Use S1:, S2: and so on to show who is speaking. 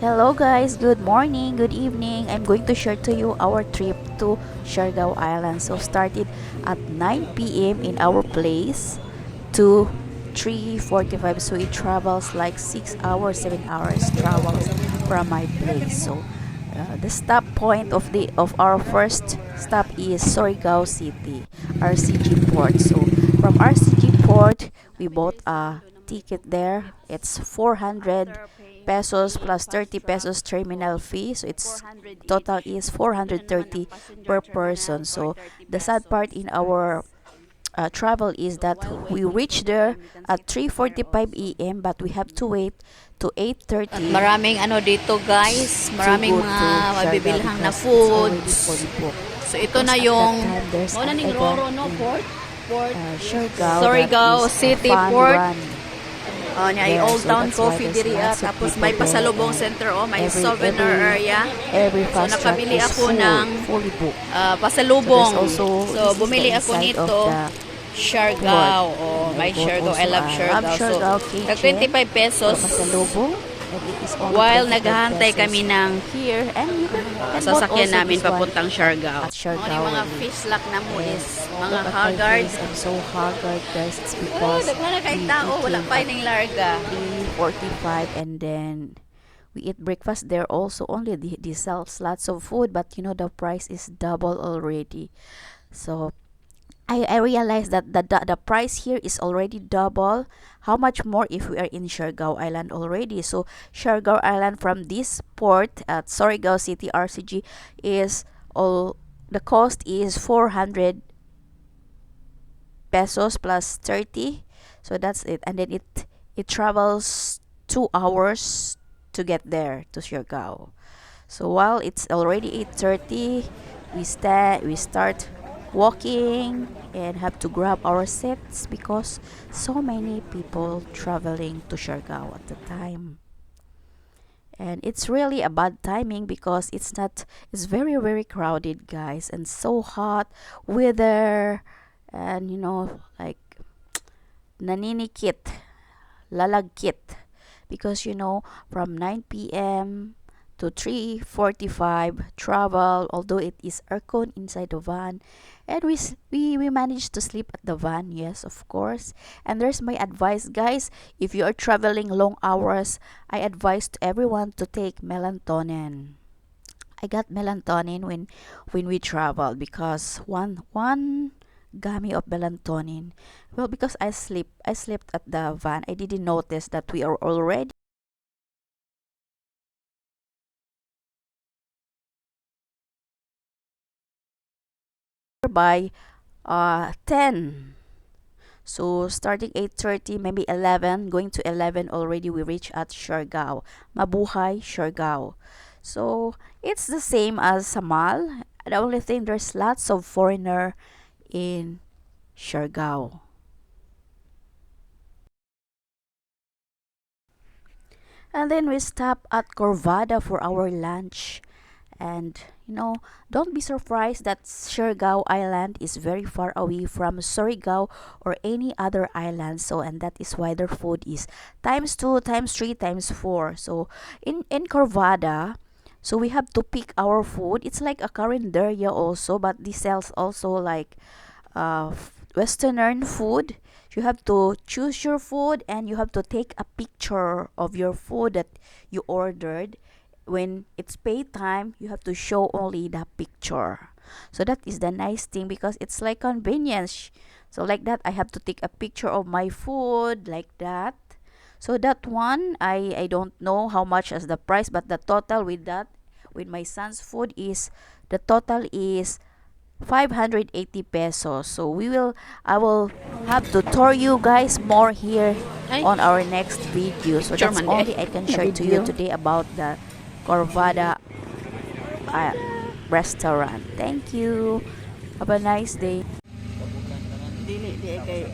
S1: Hello guys, good morning, good evening. I'm going to share to you our trip to Siargao Island. So started at 9 p.m. in our place to 3:45. So it travels like 6 hours, 7 hours travels from my place. So the stop point of our first stop is Siargao City, RCG Port. So from RCG Port, we bought a ticket there. It's 400 pesos plus 30 pesos terminal fee, so it's total is 430 per person. So the sad part in our travel is that we reached there at 3:45 a.m. but we have to wait to
S2: At
S1: 8:30
S2: maraming ano dito guys,
S1: to
S2: maraming
S1: go
S2: mga
S1: to Siargao
S2: mabibilhang na
S1: because it's already
S2: foods.
S1: fully booked.
S2: So ito
S1: Because
S2: na
S1: at
S2: yung
S1: that time there's
S2: mao na
S1: an
S2: ning
S1: event
S2: Roro no
S1: in
S2: port
S1: Siargao that
S2: Siargao
S1: is a
S2: City
S1: fun
S2: Port.
S1: run
S2: Nya ay
S1: there.
S2: Old
S1: So
S2: Town
S1: that's why
S2: Coffee
S1: there's
S2: diri
S1: lots of
S2: tapos
S1: people
S2: may
S1: there,
S2: pasalubong
S1: and
S2: center may
S1: every
S2: souvenir area.
S1: every
S2: So
S1: fast track
S2: nakabili
S1: is
S2: ako ng
S1: fully booked. So
S2: pasalubong.
S1: there's also
S2: So
S1: this is the
S2: bumili ako
S1: inside of
S2: nito
S1: the port,
S2: Siargao.
S1: and I
S2: May
S1: bought
S2: Siargao.
S1: also
S2: I love
S1: a
S2: Siargao. So
S1: Siargao
S2: tag
S1: kitchen
S2: 25
S1: for
S2: pesos
S1: pasalubong, and it is only
S2: while
S1: 25
S2: naghahantay
S1: pesos
S2: kami ng
S1: here, and you can bought
S2: sasakyan
S1: also
S2: namin
S1: this one
S2: papuntang Siargao.
S1: at Siargao
S2: Mga
S1: only.
S2: fish lock na mo
S1: And
S2: is
S1: look
S2: mga
S1: at my
S2: haggard.
S1: face, I'm so haggard guys. It's because
S2: Daghan na kay
S1: we
S2: tao, wala
S1: came
S2: pa
S1: at
S2: ning larga.
S1: 3:45 and then we eat breakfast there also. Only they sells lots of food, but you know the price is double already. So I realized that the price here is already double. How much more if we are in Siargao Island already? So Siargao Island from this port at Siargao City RCG is all the cost is 400 pesos plus 30. So that's it, and then it travels 2 hours to get there to Siargao. So while it's already 8:30, we start walking and have to grab our seats because so many people traveling to Siargao at the time. And it's really a bad timing because it's very crowded guys, and so hot weather, and you know, like naninikit, lalagkit, because you know from 9 p.m. to 3:45 travel, although it is aircon inside the van, and we managed to sleep at the van, yes, of course. And there's my advice guys, if you are traveling long hours, I advise to everyone to take melatonin. I got melatonin when we travel because one gummy of melatonin. Well, because I slept at the van, I didn't notice that we are already by 10. So starting 8:30, maybe 11, going to 11 already we reach at Siargao. Mabuhay Siargao. So it's the same as Samal. The only thing, there's lots of foreigner in Siargao. And then we stop at Corvada for our lunch. And you know, don't be surprised that Siargao Island is very far away from Surigao or any other island. So, and that is why their food is times two, times three, times four. So, in Corvada, so we have to pick our food. It's like a carinderia also, but this sells also like Western food. You have to choose your food and you have to take a picture of your food that you ordered. When it's pay time, you have to show only the picture. So that is the nice thing because it's like convenience. So like that, I have to take a picture of my food like that. So that one, I don't know how much is the price, but the total with that, with my son's food, is the total is 580 pesos. So I will have to tour you guys more here
S2: Ay,
S1: on our next video. So
S2: picture
S1: that's
S2: man
S1: only
S2: di.
S1: I can
S2: Na
S1: share to you
S2: video.
S1: today about the Corvada uh, restaurant. Thank you. Have a nice day.
S2: Dili di kay